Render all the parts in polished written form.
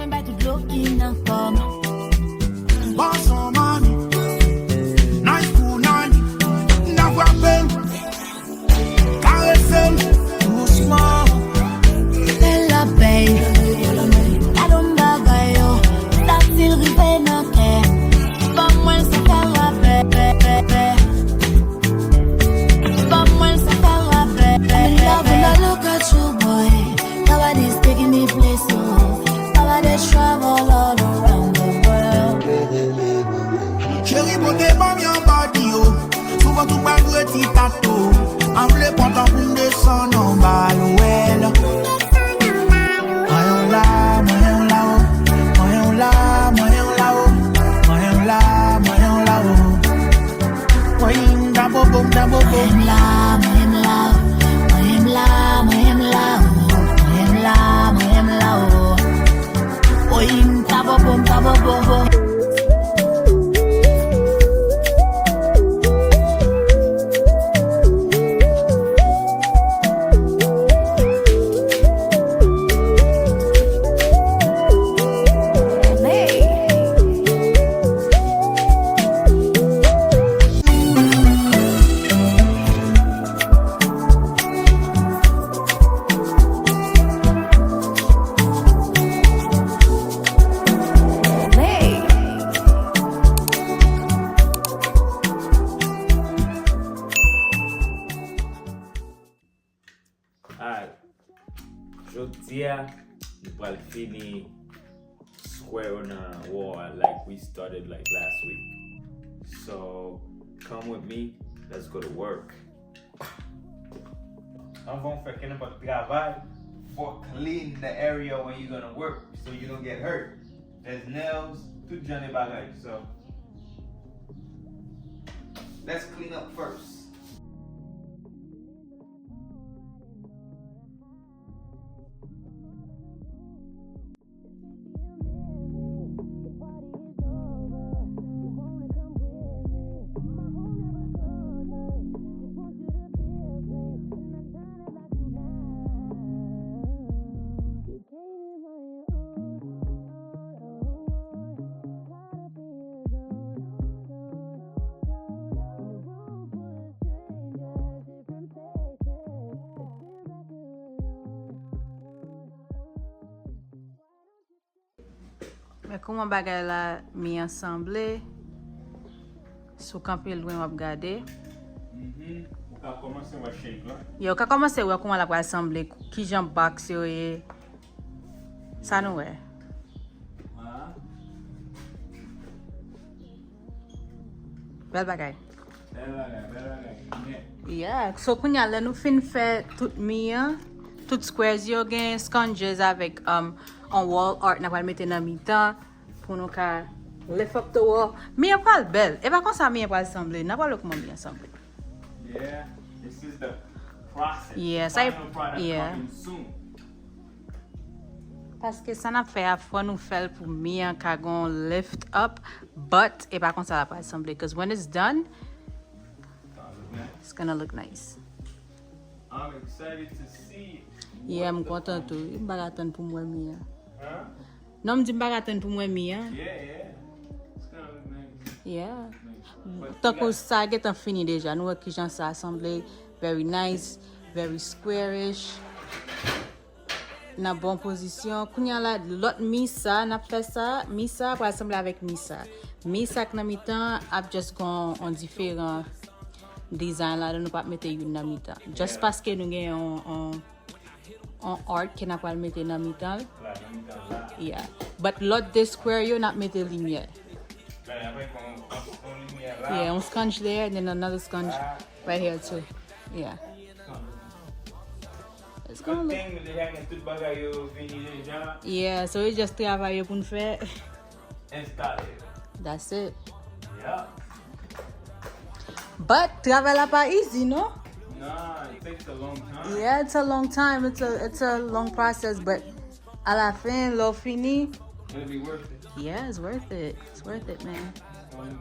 mwen bay tout l'eau qui nan kom. Boss on money, nice cool nanny, n'a frappé, caressé, doucement. Elle la paye, la don bagay yo, ta til rive nan ke. Pas mwen se fè rapè, pas mwen se fè rapè. I'm in love when I look at you, boy. Nobody's taking me place, so nobody's travel all around the world. Chérie, beauté, pas bien body, yo. Souvent tout pas de petit tatou. En vle content pour descendre en bas, l'ouel. Moyen là, moyen là-haut. Moyen là, moyen là-haut. Moyen là, moyen là-haut. Moyen d'abobom, d'abobom. Moyen là, moyen là, moyen là, moyen là, moyen là, moyen là, moyen tabobom, tabobom. Jodia, you will finish square on a wall like we started like last week. So come with me, let's go to work. I'm going to faire about travail for clean the area where you're gonna work so you don't get hurt. There's nails, tout genre de bagages. So let's clean up first. Mais comment bagay la mi ensemble sou campé loin m'a regarder. On va commencer à shape là. Yo ka commencer ouais comment la va assembler qui j'en box yo et ça nous ouais. Bel bagay. Yeah, so kounya la nou fin fait tout mi tout squares yo gen sconges avec on wall art n'a pas mettre dans mi-temps pour nous ka lift up the wall. Mi a pas belle. Et pas comme ça mi a pas assembler. N'a pas le comment mi assembler. Yeah, this is the process. Yes, Final product yeah. coming soon. Parce que ça n'a fait à fois nous faire pour mi en ka gon lift up, but et pas comme ça la pas assembler because when it's done it's gonna look nice. I'm excited to see. Yeah, I'm content tout. Il va attendre pour moi mi. Huh? Non, me dit pas attendre pour moi mi. Yeah, yeah. It's gonna look nice. Yeah. But Tant you que got- ça get fini déjà, nous qui j'en ça assemblé very nice, very squarish. Na bonne position. Kounya la l'autre misa n'a fait ça, misa pour assembler avec misa. Misa que na mi-temps a just gone en différents design là, nous pas mettre une na mi-temps. Just parce que nous gagne on art qui n'a pas mettre na mi-temps. Like, let me tell you that. Yeah. But l'autre des square yo not mettre lumière. Like, après qu'on lumière là. Yeah, one sponge there and then another sponge right here too. Yeah. It's gonna Good look. thing they have tout bagay yo fini déjà Yeah, so we just travailler pour nous faire. installé. That's it. Yeah. But travail là pas easy, no? Nah, it takes a long time. Yeah, it's a long time. It's a long process, but à la fin, l'eau fini. It'll be worth it. Yeah, it's worth it. It's worth it, man. Only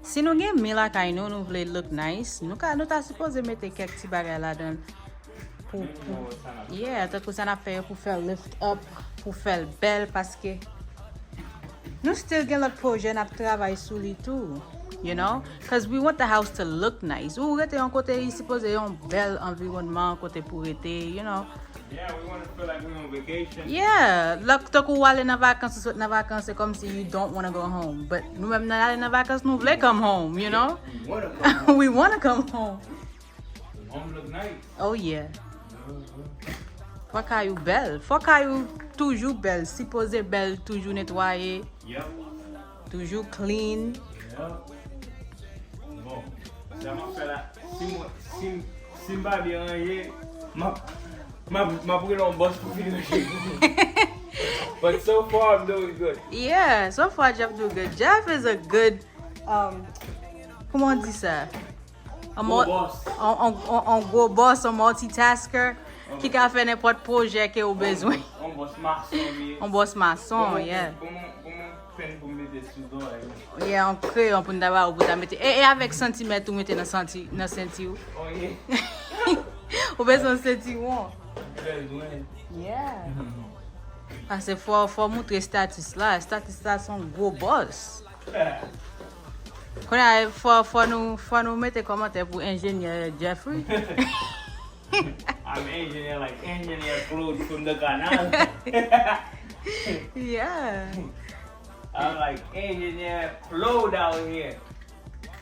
Si nous gen mi la kay nou vle look nice, nous ta supposé mettre quelques petits bagay là dedans. Yeah, tant que ça n'a fait pour faire lift up, pour faire belle parce que nous still get l'autre projet n'a travail sur lui tout. You know, because we want the house to look nice. Ou rete un côté ici supposé un bel environnement côté pour été, you know. Yeah, we want to feel like we're on vacation. Yeah, like to ko aller dans vacances c'est comme si you don't want to go home. But nous même aller dans vacances nous voulons come home, you know. We want to come home. Home look nice. Oh yeah. Faut que you belle. Faut que you toujours belle. Supposé belle, toujours nettoyée. Yep. Toujours clean. Yep. Bon, ça m'a fait là. Si m'a bien rien, m'a pris un boss pour finir chez vous. But so far I'm doing good. Yeah, so far Jeff do good. Jeff is a good comment on dit ça? Boss. Un gros boss, un multitasker qui a fait n'importe projet qu'il a besoin. Un boss maçon. Un boss maçon, yeah. Pour mettre sous dos. Yeah, on crée, on peut d'avoir pour mettre. Et avec centimètres, on met dans ceinture. Oh yeah. On met son ceinture. Besoin. Yeah. Parce que faut montrer status là. Status là sont gros boss. Faut nous mettre commentaire pour ingénieur Jeffrey. I'm engineer like engineer clothes from the canal. Yeah. I'm like engineer flow down here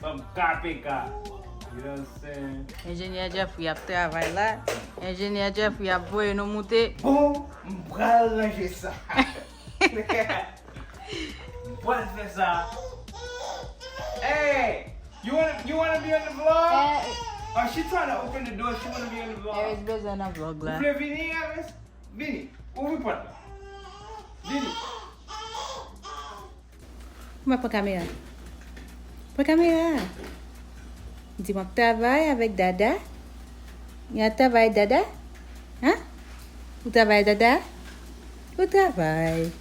from carpet car. You know what I'm saying? Ingénieur Jeffrey a travaillé là. Ingénieur Jeffrey a voulu nous monter. Bon, m'bral ranger ça. M'bral faire ça. Hey, you wanna be on the vlog? Oh, she trying to open the door. She wanna be on the vlog. Eris besoin d'un vlog là. Vous voulez venir, Eris? Venez. Ouvre pas. Venez. Comment pour caméra? Pour caméra. Dis-moi, travaille avec Dada? Il y a travail Dada? Hein? Où travaille Dada? Où travaille?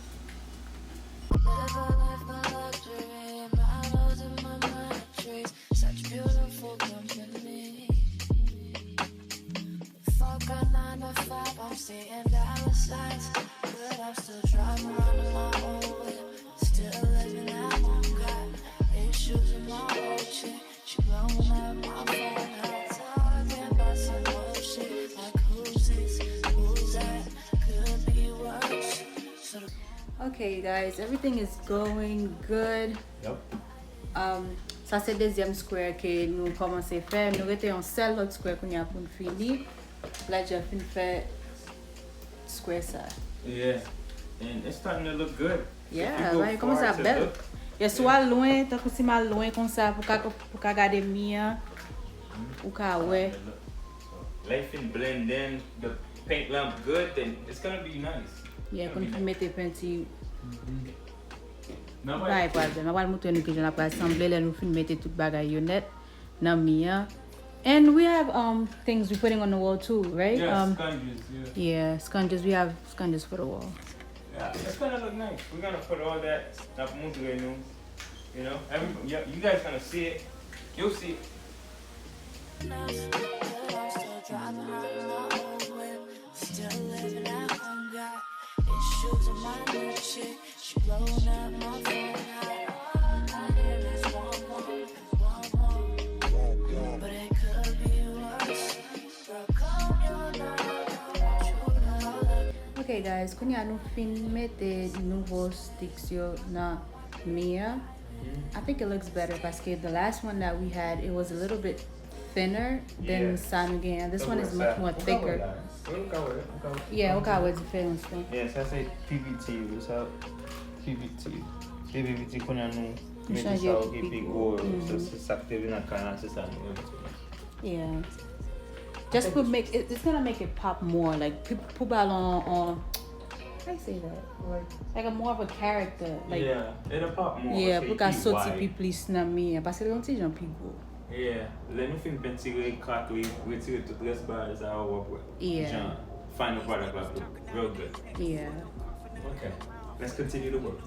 Okay, guys, everything is going good. Yep. Ça c'est deuxième square que nous commençons à faire. Nous étions en seul autre square qu'on a pour finir. Là, j'ai fini faire square ça. Yeah. And it's starting to look good. Yeah, là, il commence à belle. Et soit loin, tant que c'est mal loin comme ça pour regarder mieux. Ou qu'à ouais. Life in blend in, the paint lamp good, then it's gonna be nice. Yeah, quand vous mettez peinture. Non, Pas de problème. On va montrer nous que je n'ai pas assemblé, là nous mettez toute bagaille net dans mieux. And we have things we're putting on the wall too, right? Yeah, sponges, yeah. Yeah, sponges. We have sponges for the wall. Yeah, it's gonna look nice. We're gonna put all that stuff you know, you guys gonna see it. You'll see it. Okay, guys, quand nous filmons des nouveaux sticks na Mia, I think it looks better because the last one that we had, it was a little bit thinner than Sanugan. This one is much more thicker. Yeah, okay, what's the difference? Yes, I say PVT. What's up? PVT. PVT kuna no. Yeah. Just put it's gonna make it pop more. Like put on. How do you say that? Like a more of a character. Like yeah, it'll pop more. Yeah, porque sorti plus na minha. Parce que não tem jam pigo. Yeah, let me film pentir cut we to dress bars our work with. Yeah. Final product like real good. Yeah. Okay, let's continue the work.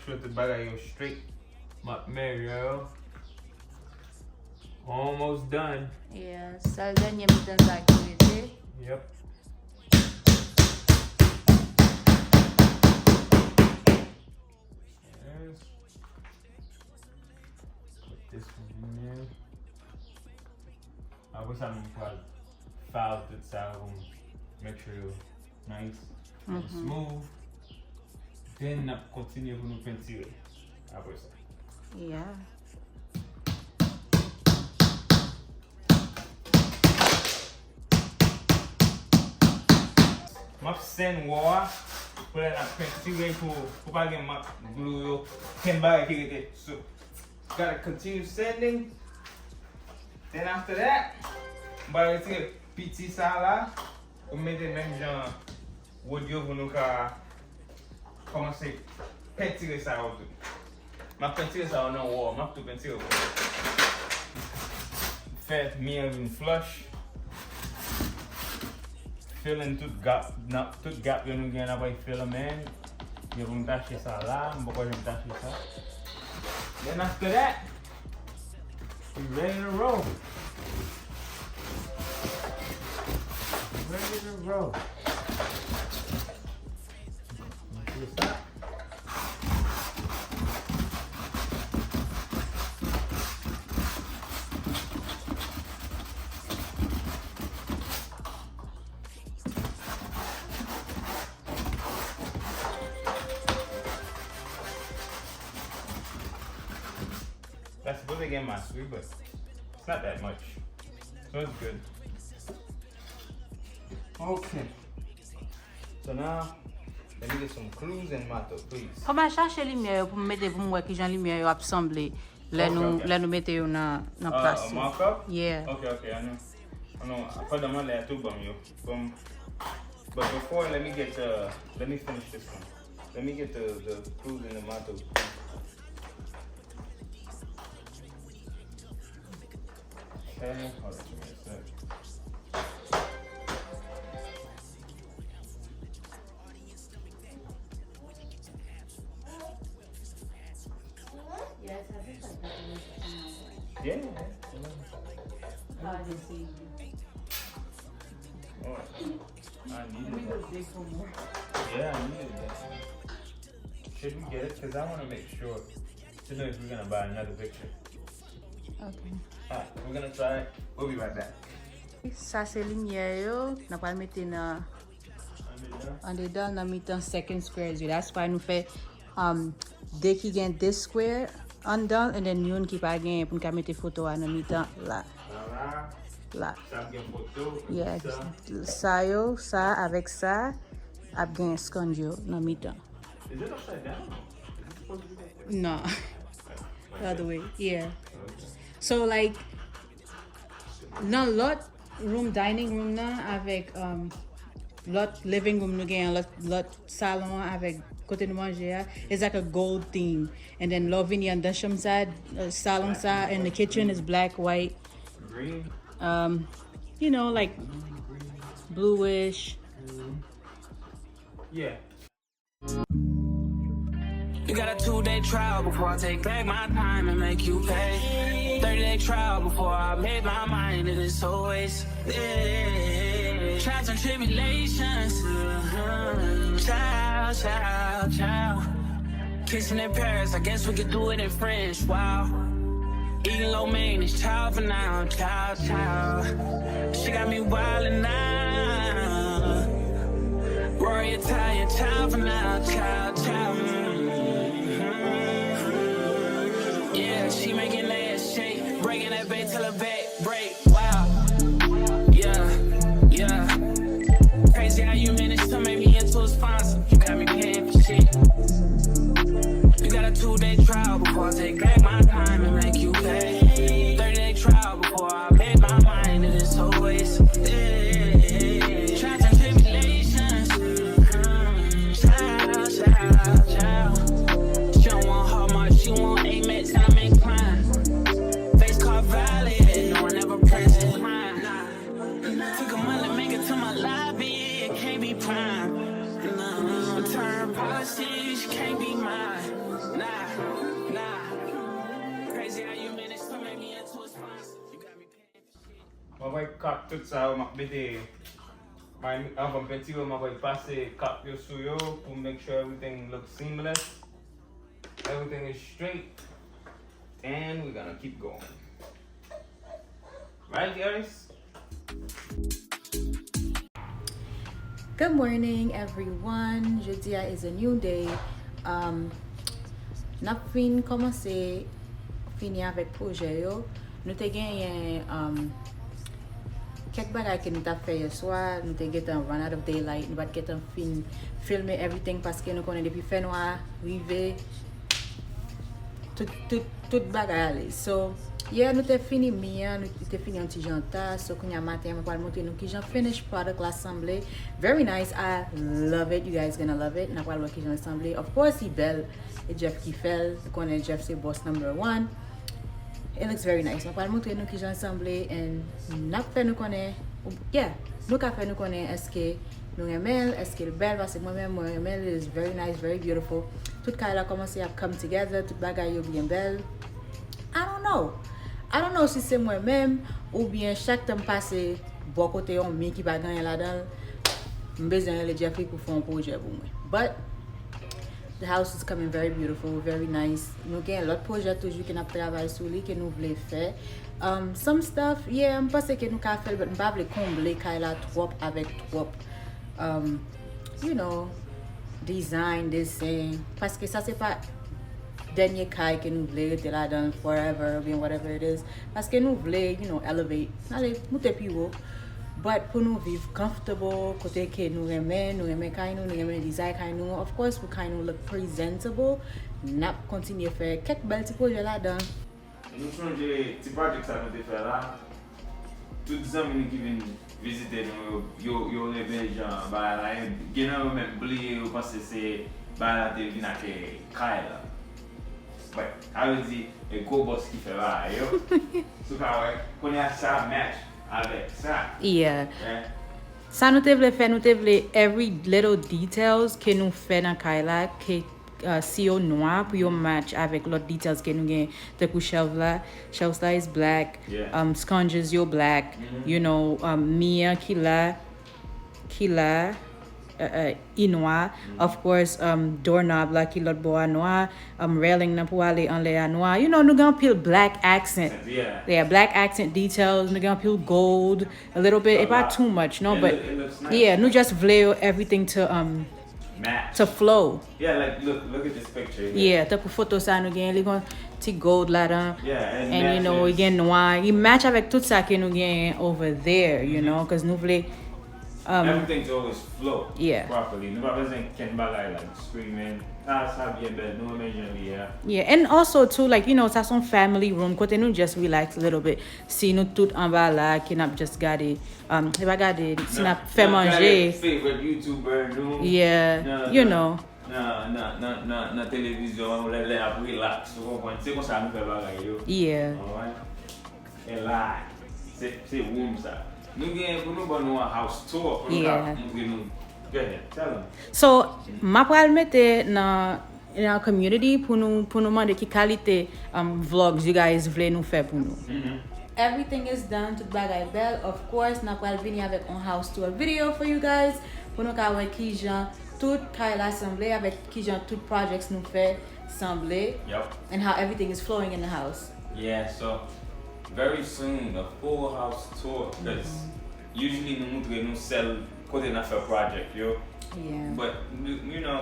sure the bagay yo straight. Material. Almost done. Yeah, ça le dernier mi-temps ça qui était. Yep. Yes. Put this one in there. I wish I would file the side make sure it's nice and smooth. Then I continue with the pencil. I wish. Yeah. Ma send war pour la pencil pour pas get my glue can buy it. So gotta continue sending. Then after that, by the time petit ça là, on met des mêmes gens audio pour nous commencer peinturer ça autour. Ma peinture ça non wall, ma tout peinture. Fait mieux une flush. Filling tout gap que nous gagnons après fill man. Je vais me tâcher ça là, pourquoi je vais me tâcher ça. Then after that, we ready to roll. Ready to roll. What's that? That's good again, my sweet, but it's not that much. So it's good. Okay. So now, let me get some clues and mato, please. Comment chercher lumière pour mettre pour moi qui j'ai lumière assemblée. Là nous mettez dans place. Markup? Yeah. Okay, I know. I put them on there too, but before, let me finish this one. Let me get the clues and the mato. Okay, hold on, give me a sec. Yeah. I didn't see you. Oh, I needed that. Yeah, I needed that. Should we get it? Because I want to make sure to know if we're going to buy another picture. Okay. Alright, we're going to try it. We'll be right back. Ça c'est lumière yo, n'a pas mettre dans en dedans dans mi-temps second square. That's why nous fait dès qu'il gagne this square en dedans and then yon qui pas gagne pour nous mettre photo à dans mi-temps là. Là. Yeah, ça yo, ça avec ça a gagne 𝐒𝐿𝐄𝐑 dans mi-temps. Is it upside down? Is it supposed to be like that? No. The other way. Yeah. So like dans l'autre room dining room là avec l'autre living room nous gagne l'autre salon avec côté de manger is like a gold theme, and then loving on the sham side salon side, and the kitchen is black, white, green. You know, like bluish. Yeah. You got a 2-day trial before I take back my time and make you pay. 30-day trial before I made my mind, it is always trials and tribulations. Child, child, child. Kissing in Paris, I guess we could do it in French. Wow. Eating low maintenance, child for now, child, child. She got me wildin' now. Rory Italian, child for now, child, child. Yeah, she making that shake, breaking that bait till her back break. Wow. Yeah. Crazy how you managed to make me into a sponsor. You got me paying for shit. You got a 2-day trial before I take back my time and make you pay. 30-day trial before I made my mind, it is always trials and tribulations. Child. She don't want Hallmark, she want Amex, and I'm inclined. Face card valid, no one ever presses mine. Took a month to make it to my lobby, it can't be prime. Return policy, she can't be mine. vais cap tout ça, je vais avant petit, je vais passer cap sur yo pour make sure everything looks seamless. Everything is straight. And we're gonna keep going. Right, Eris? Good morning, everyone. Jeudi is a new day. N'a fin commencé fini avec projet yo. Nous te gagné quelques bagages que nous t'a fait hier soir. Nous te get un run out of daylight. Nous va get un fin filmer everything parce que nous connaissons depuis fait noir, rivé tout bagage. So yeah, nous te fini mia, nous te fini un petit jantar. So kounya matin, je vais montrer nous qui j'en finish product l'assemblée. Very nice. I love it. You guys gonna love it. N'a pas le qui j'en assemblée. Of course, il belle. Et Jeff qui fait. Nous connaissons Jeff, c'est boss number 1. It looks very nice. Je vais montrer nous qui j'en assemblée and n'a fait nous connaît. Yeah, nous qu'a fait nous connaît est-ce que nous aimons, est-ce que le belle parce que moi-même moi aimons, it is very nice, very beautiful. Tout cas a commencé à come together, tout bagay yo bien belle. I don't know si c'est moi-même ou bien chaque temps passé bon côté on mi qui pas gagner là-dedans. Besoin le Jeffrey pour faire un projet pour moi. But the house is coming very beautiful, very nice. Nous avons l'autre projet toujours que nous travaillons sur lui que nous voulons faire. Some stuff, yeah, je pense que nous avons fait, mais je ne vais pas combler Kyla trop avec trop. You know, design, dessin. Parce que ça c'est pas dernier kai que nous voulons rester là-dedans forever, or whatever it is. Parce que nous voulons, you know, elevate. Allez, nous te plus haut. But pour nous vivre comfortable, côté que nous aimons kai nous aimons design kai nous. Of course, pour kai nous look presentable. N'a continuer à faire quelques belles petits projets là-dedans. Nous changeons petit project ça nous fait là. Tous les amis qui viennent visiter nous, yo les gens, bah là, généralement même oublier ou penser c'est bah là t'es venu avec Kyla. Ouais, avec dit un gros boss qui fait là, yo. So quand on a ça match avec ça. Yeah. Ça nous te voulons faire, nous te voulons every little details que nous fait dans Kyla que si au noir pour yo match avec l'autre details que nous gagne de pour shelf là is black, sconges yo black, you know, Mia qui là noir, of course doorknob là qui l'autre bois noir, railing na pour aller en l'air noir, you know, nous gagne pile black accent, black accent details, nous gagne pile gold a little bit, it's not too much, no, but nice. Yeah, nous just voulons everything to match. To flow. Yeah, like look at this picture. Yeah, the photo ça nous gagne, les gon ti gold là-dedans. Yeah, and you know, again noir. Il match avec tout ça que nous gagne over there, you know, cause nous voulons everything's always flow properly. Nous pas besoin qu'un bagay like screaming. Ça bien belle, nous imaginez yeah, and also too, like, you know, ça son family room, côté nous just relax a little bit. Si nous tout en bas là, qui n'a just gardé, si pas gardé, si n'a fait manger. Favorite YouTuber, nous. Yeah, you know. Na télévision, on les a relax. Vous comprenez? C'est comme ça nous fait bagay yo. Yeah. Alright. Et là, c'est room ça. Nous gagne pour nous bon house tour. Yeah. Go ahead, tell them. So, ma pral mette dans our community pour nous demander qui qualité vlogs you guys voulez nous faire pour nous. Everything is done to bagay belle. Of course, na pral venir avec un house tour video for you guys pour nous ka wè qui jan tout Kyla assemblée avec qui jan tout projects nous fait sembler. Yep. And how everything is flowing in the house. Yeah, so very soon a full house tour because usually nous sell côté n'a fait project yo. Yeah. But you know,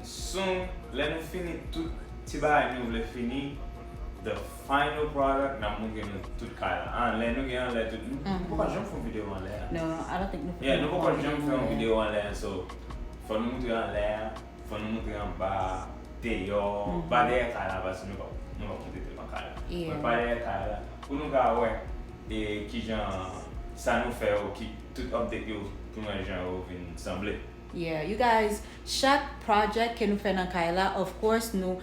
soon let nous finir tout ti ba nous le fini the final product n'a nous gagne tout Kyla. Let nous gagne let tout. Pourquoi j'aime faire vidéo en l'air? No, I don't think nous. Yeah, nous pourquoi j'aime faire une vidéo en l'air so faut nous montrer en l'air, faut nous montrer en bas dehors, pas derrière Kyla parce que nous pas monter devant Kyla. Yeah. Pas derrière Kyla. Pour nous gars ouais et qui genre ça nous fait qui tout update yo pour les gens venir sembler. Yeah, you guys, chaque project que nous fait dans Kyla, of course nous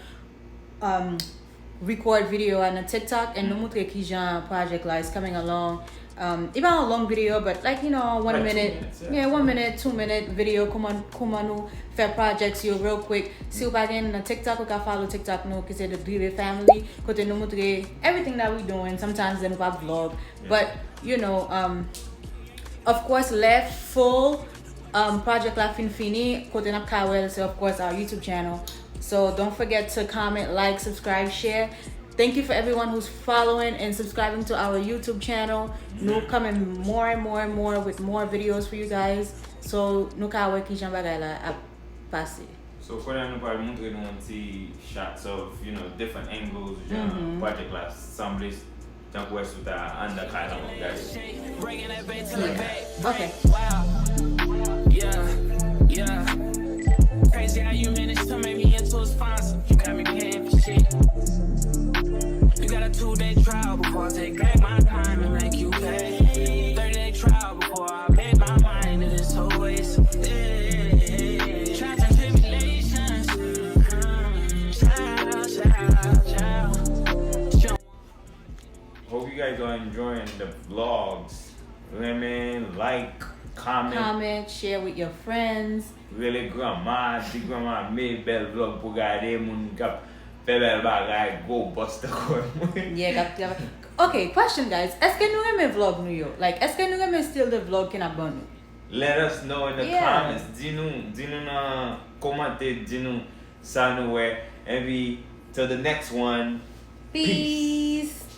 record video on TikTok and nous montrer qui genre project là is coming along. Even a long video, but like, you know, 1 Like 2 minute, minutes, yeah, 1 minute, 2 minute video. Come on, fair projects you real quick. See if I can TikTok, we can follow TikTok no, cause it's the Drive family. Cause they know everything that we doing. Sometimes they don't have vlog, but you know, of course, left full project La Fin Fini. Kote na Kawel, so of course our YouTube channel. So don't forget to comment, like, subscribe, share. Thank you for everyone who's following and subscribing to our YouTube channel. No coming more and more and more with more videos for you guys. So no kawe ki jan bagay la ap pase. So for that, nobody montre nou an ti shots of, you know, different angles, project la somebody's tank west with that under kind of guys. Okay. Yeah. Crazy how you managed to make me into a sponsor. You got me paying for shit. You got a 2-day trial before I take back my time and make you pay. 30-day trial before I made my mind to this whole waste. Trials and tribulations. Child. Hope you guys are enjoying the vlogs. Women, like, comment, share with your friends. Really grandma, di grandma made bel vlog pou gade moun kap fe bel bagay go bust the coin. Yeah, okay, question guys. Est-ce que nous aimons vlog nous yo? Like, est-ce que nous aimons still the vlog qui n'a bon nous? Let us know in the comments. Dis-nous na commenter, dis-nous ça nous and we till the next one. Peace.